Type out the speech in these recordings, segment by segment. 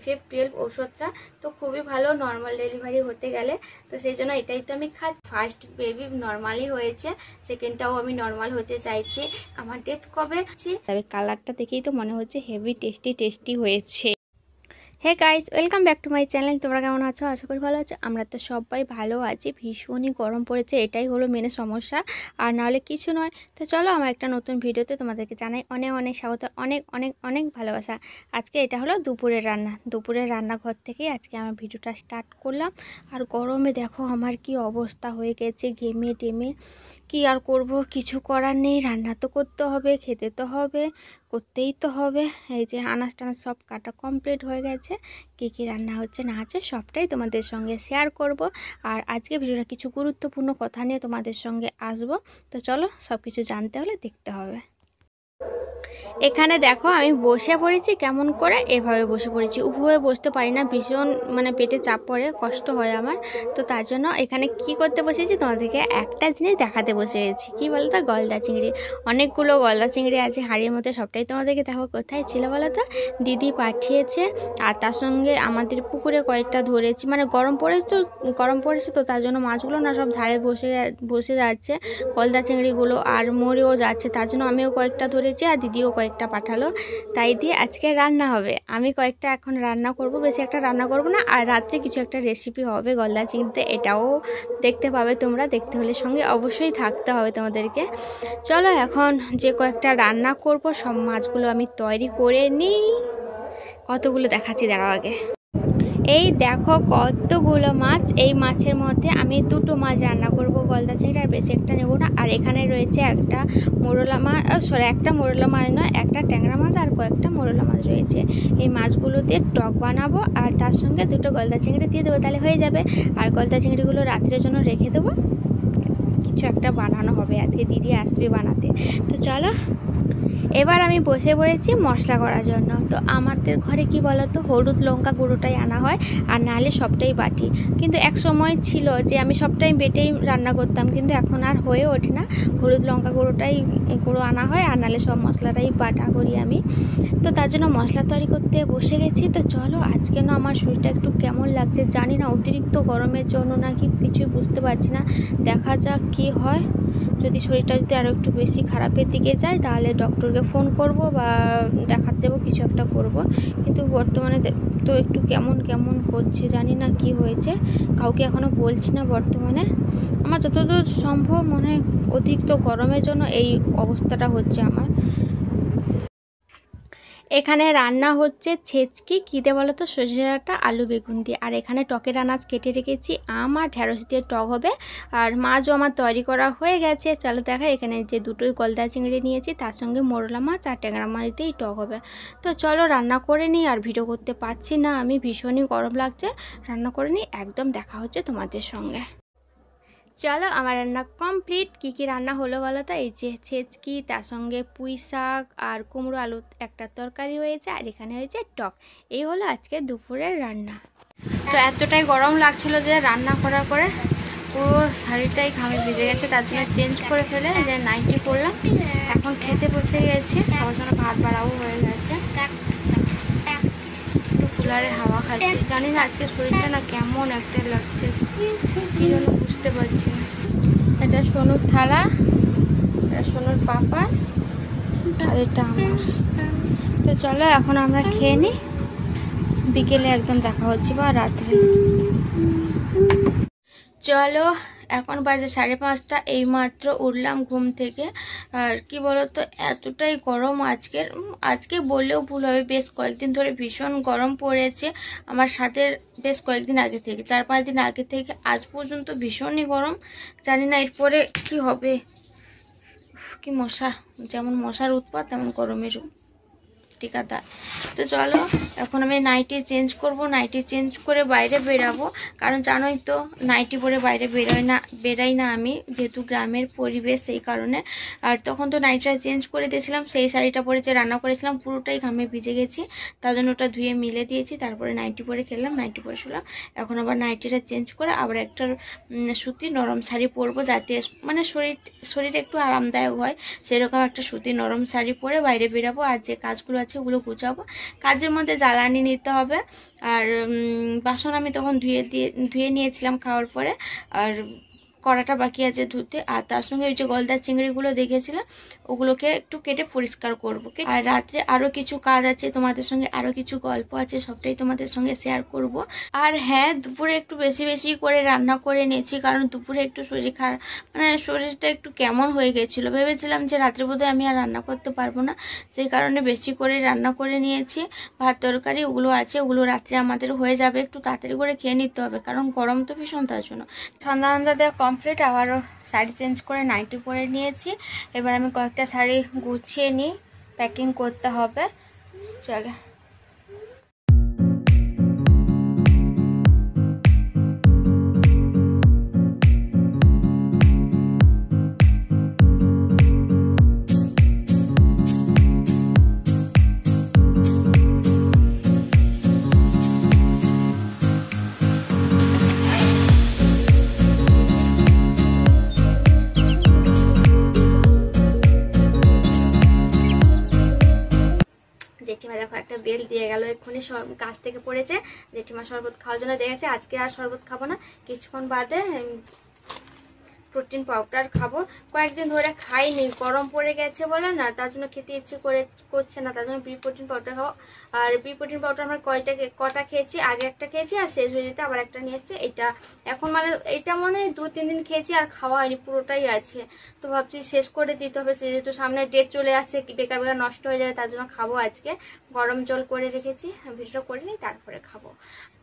FF12 ওষুধটা। তো খুবই ভালো নর্মাল ডেলিভারি হতে গেলে। তো সেই জন্য এটাই তো আমি খাই। ফার্স্ট বেবি নর্মালি হয়েছে, সেকেন্ডটাও আমি নর্মাল হতে চাইছি। আমার ডেট কবে, তবে কালারটা দেখেই তো মনে হচ্ছে হেভি টেস্টি হয়েছে। Hey guys, welcome back to my channel. তোমরা কেমন আছো? আশা করি ভালো আছো। আমরা তো সবাই ভালো আছি। ভীষণই গরম পড়েছে, এটাই হলো মেন সমস্যা, আর নাহলে কিছু নয়। তো চলো, আমার একটা নতুন ভিডিওতে তোমাদেরকে জানাই অনেক অনেক স্বাগত, অনেক অনেক অনেক ভালোবাসা। আজকে এটা হলো দুপুরের রান্না। দুপুরের রান্নাঘর থেকেই আজকে আমার ভিডিওটা স্টার্ট করলাম। আর গরমে দেখো আমার কি অবস্থা হয়ে গেছে, ঘেমে টেমে। কি আর করব, কিছু করার নেই। রান্না তো করতে হবে, খেতে তো হবে, করতেই তো হবে। এই যে আনাজ টানাজ সব কাটা কমপ্লিট হয়ে গেছে। কী কী রান্না হচ্ছে না হচ্ছে সবটাই তোমাদের সঙ্গে শেয়ার করব। আর আজকে ভিডিওটা কিছু গুরুত্বপূর্ণ কথা নিয়ে তোমাদের সঙ্গে আসব। তো চলো, সব কিছু জানতে হলে দেখতে হবে। এখানে দেখো আমি বসে পড়েছি কেমন করে, এভাবে বসে পড়েছি। উভয়ে বসতে পারি না, ভীষণ মানে পেটে চাপ পড়ে, কষ্ট হয় আমার। তো তার জন্য এখানে কি করতে বসেছি, তোমাদেরকে একটা জিনিস দেখাতে বসে গেছি। কী বলো তো, গলদা চিংড়ি। অনেকগুলো গলদা চিংড়ি আছে হাঁড়ির মধ্যে, সবটাই তোমাদেরকে দেখো। কোথায় ছিল বলো তো, দিদি পাঠিয়েছে। আর তার সঙ্গে আমাদের পুকুরে কয়েকটা ধরেছি, মানে গরম পড়েছে তো তার জন্য মাছগুলো না সব ধারে বসে যাচ্ছে, গলদা চিংড়িগুলো, আর মরেও যাচ্ছে। তার জন্য আমিও কয়েকটা ধরেছি আর দিদিও কয়েকটা পাঠালো। তাই দিয়ে আজকে রান্না হবে। আমি কয়েকটা এখন রান্না করব, বেশি একটা রান্না করব না। আর রাত্রে কিছু একটা রেসিপি হবে গলদা চিংড়িতে, এটাও দেখতে পাবে তোমরা। দেখতে হলে সঙ্গে অবশ্যই থাকতে হবে তোমাদেরকে। চলো, এখন যে কয়েকটা রান্না করব সব মাছগুলো আমি তৈরি করে নিই। কতগুলো দেখাচ্ছি, দাঁড়াও আগে। এই দেখো কতগুলো মাছ। এই মাছের মধ্যে আমি দুটো মাছ রান্না করব, গলদা চিংড়ি, আর বেশি একটা নেব না। আর এখানে রয়েছে একটা মোরলা মাছ, একটা মোরলা মাছ নয়, একটা ট্যাংরা মাছ আর কয়েকটা মোরলা মাছ রয়েছে। এই মাছগুলো দিয়ে টক বানাবো, আর তার সঙ্গে দুটো গলদা চিংড়ি দিয়ে দেবো, তাহলে হয়ে যাবে। আর গলদা চিংড়িগুলো রাত্রের জন্য রেখে দেবো। কিছু একটা বানানো হবে, আজকে দিদি আসবে বানাতে। তো চলো, এবার আমি বসে পড়েছি মশলা করার জন্য। তো আমাদের ঘরে কি বলতো, হলুদ লঙ্কা গুঁড়োটাই আনা হয়, আর নাহলে সবটাই বাটি। কিন্তু এক সময় ছিল যে আমি সবটাই বেটেই রান্না করতাম, কিন্তু এখন আর হয়ে ওঠে না। হলুদ লঙ্কা গুঁড়ো আনা হয়, আর নাহলে সব মশলাটাই বাটা করি আমি। তো তার জন্য মশলা তৈরি করতে বসে গেছি। তো চলো, আজকে না আমার শরীরটা একটু কেমন লাগছে জানি না, অতিরিক্ত গরমের জন্য নাকি কিছুই বুঝতে পারছি না। দেখা যাক কি হয়। যদি শরীরটা যদি আরও একটু বেশি খারাপের দিকে যায়, তাহলে ডক্টরকে ফোন করব বা দেখাতে যাবো, কিছু একটা করব। কিন্তু বর্তমানে তো একটু কেমন কেমন করছে, জানি না কি হয়েছে। কাউকে এখনও বলছি না বর্তমানে। আমার যতদূর সম্ভব মনে হয় অতিরিক্ত গরমের জন্য এই অবস্থাটা হচ্ছে আমার। এখানে রান্না হচ্ছে ছেচকি, কী দিয়ে বলো তো, সর্ষে ডাঁটা আলু বেগুন দিয়ে। আর এখানে টকের আনাজ কেটে রেখেছি, আমার ঢ্যাঁড়স দিয়ে টক হবে। আর মাছও আমার তৈরি করা হয়ে গেছে। চলো দেখা, এখানে যে দুটোই গলদা চিংড়ি নিয়েছি, তার সঙ্গে মোরলা মাছ আর ট্যাংরা মাছ দিয়েই টক হবে। তো চলো রান্না করে নিই। আর ভিডিও করতে পারছি না আমি, ভীষণই গরম লাগছে। রান্না করে নিই, একদম দেখা হচ্ছে তোমাদের সঙ্গে। চলো, আমার রান্না কমপ্লিট। কী কী রান্না হলো বলো তো, এই যে ছেচকি, তার সঙ্গে পুঁই শাক আর কুমড়ো আলু একটা তরকারি হয়েছে, আর এখানে হয়েছে টক। এই হলো আজকে দুপুরের রান্না। তো এতটাই গরম লাগছিল যে রান্না করার পরে পুরো শাড়িটাই ঘামে ভিজে গেছে, তার জন্য চেঞ্জ করে ফেলে যে নাইটি পরলাম। এখন খেতে বসে গেছি, সবার জন্য ভাত বাড়াও হয়ে গেছে। একটু কুলারের হাওয়া খাচ্ছি। জানি না আজকে শরীরটা না কেমন একটা লাগছে, কি জন্য বুঝতে পারছি না। এটা সোনুর থালা, এটা সোনুর পাপা, আর এটা আমার। তো চলো এখন আমরা খেয়ে নিই, বিকেলে একদম দেখা হচ্ছে বা রাত্রে। চলো, এখন বাজে 5:30। এইমাত্র উঠলাম ঘুম থেকে। আর কি বলতো, এতটাই গরম আজকে বললেও ভুল হবে, বেশ কয়েকদিন ধরে ভীষণ গরম পড়েছে আমার সাথে। বেশ কয়েকদিন আগে থেকে, 4-5 দিন আগে থেকে আজ পর্যন্ত ভীষণই গরম। জানি না এরপরে কি হবে। কি মশা, যেমন মশার উৎপাত তেমন গরমের ঠিকাদার। তো চলো, এখন আমি নাইটি চেঞ্জ করব। নাইটি চেঞ্জ করে বাইরে বেরাবো, কারণ জানোই তো নাইটি পরে বাইরে বেরাই না আমি, যেহেতু গ্রামের পরিবেশ, সেই কারণে। আর তখন তো নাইটিটা চেঞ্জ করে দিয়েছিলাম, সেই শাড়িটা পরে যে রান্না করেছিলাম পুরোটাই ঘামে ভিজে গেছি, তার জন্য ওটা ধুয়ে মিলে দিয়েছি। তারপরে নাইটি পরে খেলাম, নাইটি পরে শুলাম। এখন আবার নাইটিটা চেঞ্জ করে আবার একটা সুতি নরম শাড়ি পরবো, যাতে মানে শরীর একটু আরামদায়ক হয়। সেরকম একটা সুতি নরম শাড়ি পরে বাইরে বেরাবো। আর যে কাজগুলো আছে ওগুলো গুছাবো। কাজের মধ্যে জ্বালানি নিতে হবে। আর বাসন আমি তখন ধুয়ে নিয়েছিলাম খাওয়ার পরে। আর কড়াটা বাকি আছে ধুতে। আর তার সঙ্গে ওই যে গলদা চিংড়িগুলো দেখেছিলাম ওগুলোকে একটু কেটে পরিষ্কার করবো। আর রাত্রে আরও কিছু কাজ আছে, তোমাদের সঙ্গে আরও কিছু গল্প আছে, সবটাই তোমাদের সঙ্গে শেয়ার করব। আর হ্যাঁ, দুপুরে একটু বেশি বেশি করে রান্না করে নিয়েছি, কারণ দুপুরে একটু শরীর খারাপ, মানে শরীরটা একটু কেমন হয়ে গেছিলো। ভেবেছিলাম যে রাত্রে বোধহয় আমি আর রান্না করতে পারবো না, সেই কারণে বেশি করে রান্না করে নিয়েছি। ভাত তরকারি ওগুলো আছে, ওগুলো রাত্রে আমাদের হয়ে যাবে। একটু তাড়াতাড়ি করে খেয়ে নিতে হবে, কারণ গরম তো ভীষণ, তার জন্য। সন্ধ্যা দেওয়া কমপ্লিট। আবারও শাড়ি চেঞ্জ করে নাইটি পরে নিয়েছি। এবার আমি কয়েকটা শাড়ি গুছিয়ে নিই, প্যাকিং করতে হবে। চলে জেঠিমা দেখো একটা বেল দিয়ে গেল এক্ষুনি, গাছ থেকে পড়েছে। জেঠিমা শরবত খাওয়ার জন্য দেখেছে। আজকে আর শরবত খাবো না, কিছুক্ষণ বাদে প্রোটিন পাউডার খাবো। কয়েকদিন ধরে খাইনি, গরম পড়ে গেছে বলে না, তার জন্য খেতে ইচ্ছে করছে না, তার জন্য বি প্রোটিন পাউডার খাবো। আর বি প্রোটিন পাউডার আমার কটা খেয়েছি, আগে একটা খেয়েছি আর শেষ হয়ে যেতে আবার একটা নিয়ে এসছে। এটা এখন মানে এটা মনে হয় 2-3 দিন খেয়েছি আর খাওয়া হয়নি, পুরোটাই আছে। তো ভাবছি শেষ করে দিতে হবে, যেহেতু সামনে ডেট চলে আসছে, বেকার বেকার নষ্ট হয়ে যাবে, তার জন্য খাবো আজকে। গরম জল করে রেখেছি, ভিডিওটা করে নিই তারপরে খাবো।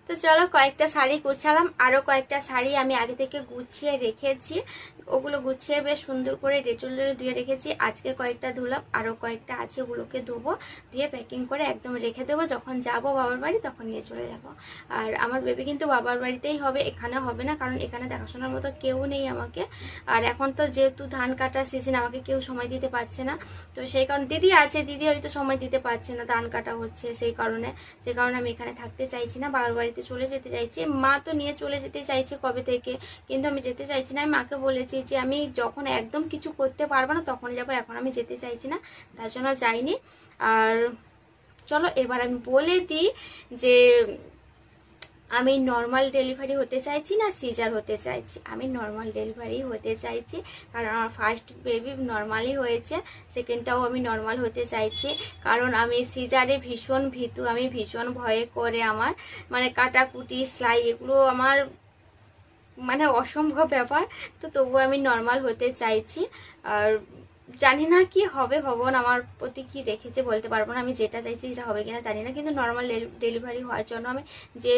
তো চলো, কয়েকটা শাড়ি গুছালাম, আরও কয়েকটা শাড়ি আমি আগে থেকে গুছিয়ে রেখেছি, ওগুলো গুছিয়ে বেশ সুন্দর করে ডেটল ধুয়ে রেখেছি। আজকে কয়েকটা ধুলাম, আরও কয়েকটা আছে, ওগুলোকে ধুবো, ধুয়ে প্যাকিং করে একদম রেখে দেবো। যখন যাব বাবার বাড়ি তখন নিয়ে চলে যাব। আর আমার বেবি কিন্তু বাবার বাড়িতেই হবে, এখানে হবে না, কারণ এখানে দেখাশোনার মতো কেউ নেই আমাকে। আর এখন তো যেহেতু ধান কাটার সিজন, আমাকে কেউ সময় দিতে পারছে না, তো সেই কারণে দিদি আছে, দিদি হয়তো সময় দিতে পারছে না, ধান কাটা হচ্ছে, সেই কারণে আমি এখানে থাকতে চাইছি না, বাবার বাড়িতে চলে যেতে চাইছি। মা তো নিয়ে চলে যেতে চাইছে কবে থেকে, কিন্তু আমি যেতে চাইছি না। আমি মাকে বলেছি যে আমি যখন একদম কিছু করতে পারবো না তখন যাবো, এখন আমি যেতে চাইছি না, তার জন্য যাইনি। আর চলো এবার আমি বলে দিই যে আমি নর্মাল ডেলিভারি হতে চাইছি না সিজার হতে চাইছি। আমি নর্মাল ডেলিভারি হতে চাইছি, কারণ আমার ফার্স্ট বেবি নর্মালি হয়েছে, সেকেন্ডটাও আমি নর্মাল হতে চাইছি। কারণ আমি সিজারে ভীষণ ভীতু, আমি ভীষণ ভয়ে করে, আমার মানে কাটাকুটি সেলাই এগুলো আমার মানে অসম্ভব ব্যাপার। তো তবুও আমি নর্মাল হতে চাইছি। আর জানি না কি হবে, ভগবান আমার প্রতি কি রেখেছে বলতে পারবো না, আমি যেটা চাইছি সেটা হবে কিনা জানি না, কিন্তু নর্মাল ডেলিভারি হওয়ার জন্য আমি যে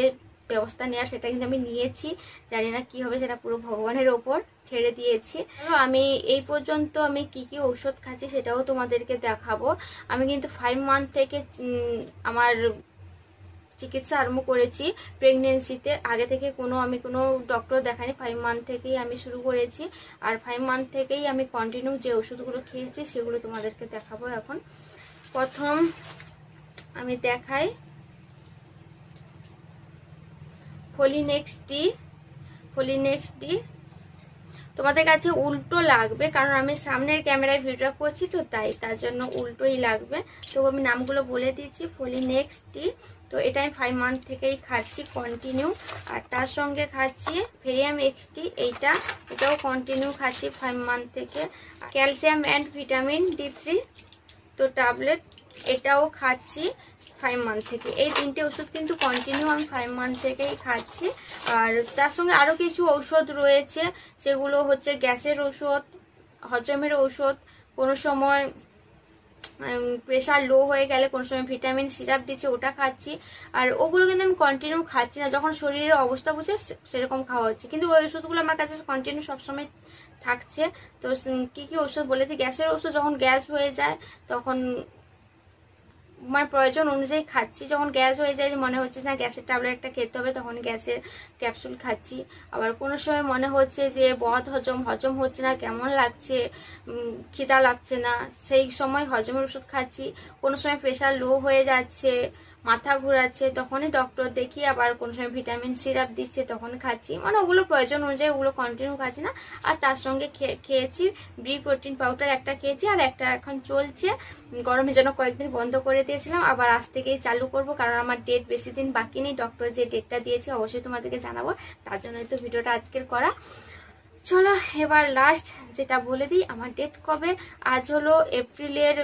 ব্যবস্থা নেওয়ার সেটা কিন্তু আমি নিয়েছি। জানি না কি হবে, সেটা পুরো ভগবানের ওপর ছেড়ে দিয়েছি। আমি এই পর্যন্ত আমি কি কি ঔষধ খাচ্ছি সেটাও তোমাদেরকে দেখাবো। আমি কিন্তু 5 মান্থ থেকে আমার চিকিৎসা আরম্ভ করেছি প্রেগনেন্সিতে। আগে থেকে আমি কোনো ডক্টর দেখাইনি, 5 মান্থ থেকেই আমি শুরু করেছি। আর 5 মান্থ থেকেই আমি কন্টিনিউ যে ওষুধগুলো খেয়েছি সেগুলো তোমাদেরকে দেখাবো। এখন প্রথম আমি দেখাই ফলিনেক্স ডি। তোমাদের কাছে উল্টো লাগবে, কারণ আমি সামনের ক্যামেরায় ভিডিও করছি, তো তার জন্য উল্টোই লাগবে। তো আমি নামগুলো বলে দিচ্ছি, ফলিনেক্স ডি। তো এটা আমি 5 মান্থ থেকেই খাচ্ছি কন্টিনিউ। আর তার সঙ্গে খাচ্ছি ভেরিয়াম এক্সটি, এটাও কন্টিনিউ খাচ্ছি 5 মান্থ থেকে। ক্যালসিয়াম অ্যান্ড ভিটামিন D3 তো ট্যাবলেট, এটাও খাচ্ছি 5 মান্থ থেকে। এই 3টে ওষুধ কিন্তু কন্টিনিউ আমি 5 মান্থ থেকেই খাচ্ছি। আর তার সঙ্গে আরও কিছু ঔষধ রয়েছে, সেগুলো হচ্ছে গ্যাসের ওষুধ, হজমের ঔষধ, কোনো সময় প্রেশার লো হয়ে গেলে কোনো সময় ভিটামিন সিরাপ দিচ্ছে, ওটা খাচ্ছি। আর ওগুলো কিন্তু আমি কন্টিনিউ খাচ্ছি না, যখন শরীরের অবস্থা বুঝে সেরকম খাওয়া হচ্ছে, কিন্তু ওই ওষুধগুলো আমার কাছে কন্টিনিউ সবসময় থাকছে। তো কি কি ওষুধ বলেছি, গ্যাসের ওষুধ যখন গ্যাস হয়ে যায় তখন আমার প্রয়োজন অনুযায়ী খাচ্ছি। যখন গ্যাস হয়ে যায়, মনে হচ্ছে না গ্যাসের ট্যাবলেট একটা খেতে হবে, তখন গ্যাসের ক্যাপসুল খাচ্ছি। আবার কোনো সময় মনে হচ্ছে যে হজম হচ্ছে না, কেমন লাগছে, খিদা লাগছে না, সেই সময় হজমের ওষুধ খাচ্ছি। কোনো সময় প্রেশার লো হয়ে যাচ্ছে, মাথা ঘোরাচ্ছে তখনই ডক্টর দেখি, আবার কোনো সময় ভিটামিন সিরাপ দিচ্ছে তখন খাচ্ছি, মানে ওগুলো প্রয়োজন অনুযায়ী ওগুলো কন্টিনিউ খাচ্ছি না। আর তার সঙ্গে খেয়েছি ব্রি প্রোটিন পাউডার একটা খেয়েছি, আর একটা এখন চলছে। গরমের জন্য কয়েকদিন বন্ধ করে দিয়েছিলাম, আবার আজ থেকেই চালু করব, কারণ আমার ডেট বেশি দিন বাকি নেই। ডক্টর যে ডেটটা দিয়েছে অবশ্যই তোমাদেরকে জানাবো, তার জন্যই তো ভিডিওটা আজকের করা। চলো এবার লাস্ট যেটা বলে দিই, আমার ডেট কবে। আজ হলো এপ্রিলের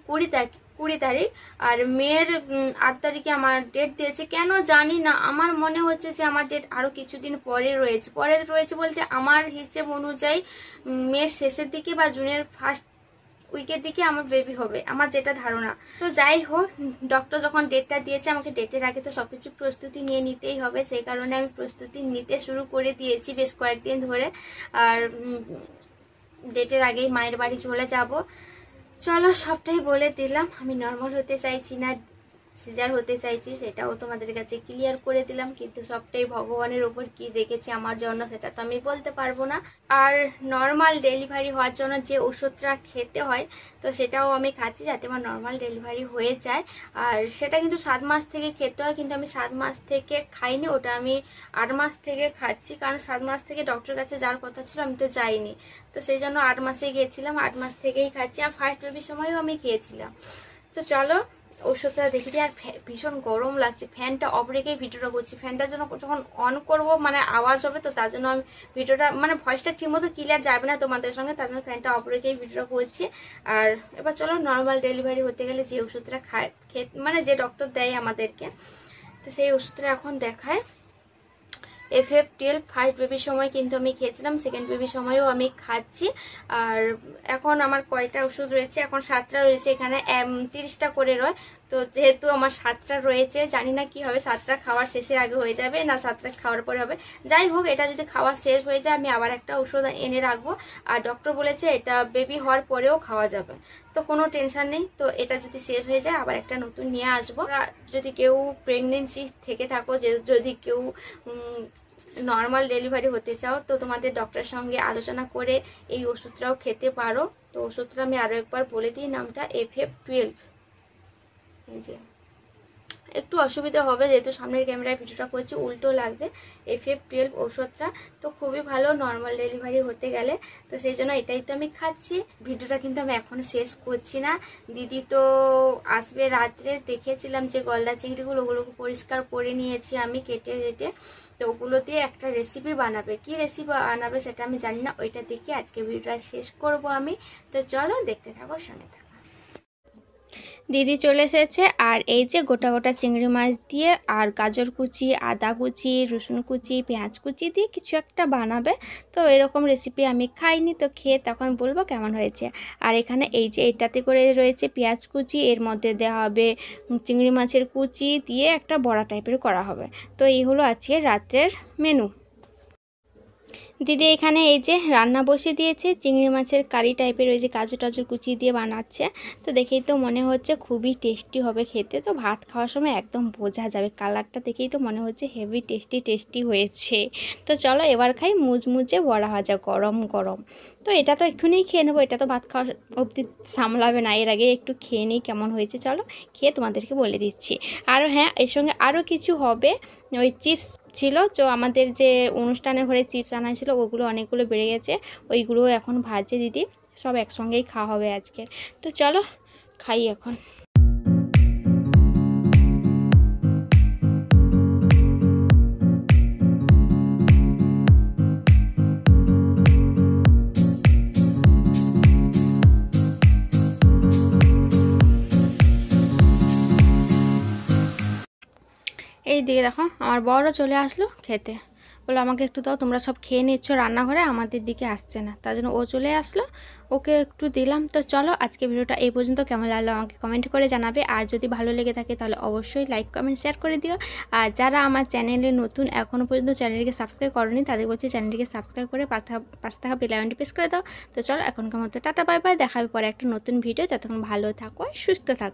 20 তারিখ, আর মেয়ের 8 তারিখে আমার ডেট দিয়েছে। কেন জানি না, আমার মনে হচ্ছে যে আমার ডেট আরো কিছুদিন পরে রয়েছে বলতে আমার হিসেব অনুযায়ী মেয়ের শেষের দিকে বা জুনের ফার্স্ট উইকের দিকে আমার বেবি হবে, আমার যেটা ধারণা। তো যাই হোক, ডক্টর যখন ডেটটা দিয়েছে আমাকে ডেটের আগে তো সবকিছু প্রস্তুতি নিয়ে নিতেই হবে, সেই কারণে আমি প্রস্তুতি নিতে শুরু করে দিয়েছি বেশ কয়েকদিন ধরে। আর ডেটের আগেই মায়ের বাড়ি চলে যাব। চলো সবটাই বলে দিলাম, আমি নর্মাল হতে চাইছি না, সিজার হতে চাইছি, সেটাও তোমাদের কাছে ক্লিয়ার করে দিলাম। কিন্তু সবটাই ভগবানের ওপর কি রেখেছে আমার জন্য সেটা তো আমি বলতে পারবো না। আর নর্মাল ডেলিভারি হওয়ার জন্য যে ওষুধটা খেতে হয় তো সেটাও আমি খাচ্ছি, যাতে আমার নর্মাল ডেলিভারি হয়ে যায়। আর সেটা কিন্তু 7 মাস থেকে খেতে হয়, কিন্তু আমি 7 মাস থেকে খাইনি, ওটা আমি 8 মাস থেকে খাচ্ছি। কারণ 7 মাস থেকে ডক্টরের কাছে যাওয়ার কথা ছিল, আমি তো যাইনি, তো সেই জন্য 8 মাসে গিয়েছিলাম, 8 মাস থেকেই খাচ্ছি। আর ফার্স্ট বেবির সময়ও আমি খেয়েছিলাম। তো চলো ওষুধটা দেখে দিই। আর ভীষণ গরম লাগছে, ফ্যানটা অফ রেখেই ভিডিওটা করছি। ফ্যানটা যেন যখন অন করব মানে আওয়াজ হবে, তো তার জন্য আমি ভিডিওটা মানে ভয়েসটা ঠিকমতো ক্লিয়ার যাবে না তোমাদের সঙ্গে, তার জন্য ফ্যানটা অফ রেখেই ভিডিওটা করছি। আর এবার চলো নর্মাল ডেলিভারি হতে গেলে যে ওষুধটা মানে যে ডক্টর দেয় আমাদেরকে, তো সেই ওষুধটা এখন দেখায়। FF12 ফার্স্ট বেবির সময় কিন্তু আমি খেয়েছিলাম, সেকেন্ড বেবির সময়ও আমি খাচ্ছি। আর এখন আমার কয়টা ওষুধ রয়েছে, এখন 7টা রয়েছে, এখানে 30টা করে রয়। তো যেহেতু আমার 7টা রয়েছে, জানি না কি হবে, 7টা খাওয়ার শেষের আগে হয়ে যাবে না 7টা খাওয়ার পরে হবে। যাই হোক, এটা যদি খাওয়া শেষ হয়ে যায় আমি আবার একটা ওষুধ এনে রাখবো। আর ডক্টর বলেছে এটা বেবি হওয়ার পরেও খাওয়া যাবে, তো কোনো টেনশন নেই। তো এটা যদি শেষ হয়ে যায় আবার একটা নতুন নিয়ে আসবো। যদি কেউ প্রেগনেন্সি থেকে থাকো, যদি কেউ নর্মাল ডেলিভারি হতে চাও, তো তোমাদের ডক্টরের সঙ্গে আলোচনা করে এই ওষুধটাও খেতে পারো। তো ওষুধটা আমি আরো একবার বলে দিই, নামটা FF12। এই যে একটু অসুবিধা হবে যেহেতু সামনের ক্যামেরায় ভিডিওটা করছি, উল্টো লাগবে। FF12 ওষুধটা তো খুবই ভালো নর্মাল ডেলিভারি হতে গেলে, তো সেই জন্য এটাই তো আমি খাচ্ছি। ভিডিওটা কিন্তু আমি এখনো শেষ করছি না, দিদি তো আসবে রাত্রে। দেখেছিলাম যে গলদা চিংড়িগুলো, ওগুলোকে পরিষ্কার করে নিয়েছি আমি কেটে কেটে, তো ওগুলো দিয়ে একটা রেসিপি বানাবে। কি রেসিপি বানাবে সেটা আমি জানি না, ওইটা দেখে আজকে ভিডিওটা শেষ করব আমি। তো চলো দেখতে থাকো, সঙ্গে থাকো। দিদি চলে এসেছে, আর এই যে গোটা গোটা চিংড়ি মাছ দিয়ে আর গাজর কুচি, আদা কুচি, রসুন কুচি, পেঁয়াজ কুচি দিয়ে কিছু একটা বানাবে। তো এরকম রেসিপি আমি খাইনি, তো খেয়ে তখন বলবো কেমন হয়েছে। আর এখানে এই যে এটাতে করে রয়েছে পেঁয়াজ কুচি, এর মধ্যে দেওয়া হবে চিংড়ি মাছের কুচি দিয়ে একটা বড়া টাইপের করা হবে। তো এই হলো আজকে রাত্রের মেনু। দিদি এখানে এই যে রান্না বসিয়ে দিয়েছে, চিংড়ি মাছের কারি টাইপের ওই যে কাজু টাজু কুচি দিয়ে বানাচ্ছে। তো দেখেই তো মনে হচ্ছে খুবই টেস্টি হবে খেতে, তো ভাত খাওয়ার সময় একদম বোঝা যাবে, কালারটা দেখেই তো মনে হচ্ছে হেভি টেস্টি হয়েছে। তো চলো এবার খাই মুচমুচে বড়া ভাজা গরম গরম। তো এটা তো এক্ষুনি খেয়ে নেবো, এটা তো ভাত খাওয়া অবধি সামলাবে না, এর আগে একটু খেয়ে নিই কেমন হয়েছে। চলো খেয়ে তোমাদেরকে বলে দিচ্ছি। আর হ্যাঁ, এর সঙ্গে আরও কিছু হবে, ওই চিপস ছিল, তো আমাদের যে অনুষ্ঠানের ঘরে চিপস আনা ছিল ওগুলো অনেকগুলো বেড়ে গেছে, ওইগুলো এখন ভাজে দিদি, সব একসঙ্গেই খাওয়া হবে আজকে। তো চলো খাই এখন। এই দিকে দেখো আমার বড়ও চলে আসলো খেতে, বলে আমাকে একটু দাও, তোমরা সব খেয়ে নিচ্ছ রান্নাঘরে, আমাদের দিকে আসছে না, তার জন্য ও চলে আসলো, ওকে একটু দিলাম। তো চলো আজকে ভিডিওটা এই পর্যন্ত, কেমন লাগলো আমাকে কমেন্ট করে জানাবে। আর যদি ভালো লেগে থাকে তাহলে অবশ্যই লাইক কমেন্ট শেয়ার করে দিও। আর যারা আমার চ্যানেলে নতুন, এখনও পর্যন্ত চ্যানেলটিকে সাবস্ক্রাইব করোনি, তাদের বলছি চ্যানেলটিকে সাবস্ক্রাইব করে পাশে থাকা বেল আইকনটি প্রেস করে দাও। তো চলো এখনকার মতো টাটা বাই বাই, দেখা হবে পরে একটা নতুন ভিডিও। ততক্ষণ ভালো থাকো, সুস্থ থাকো।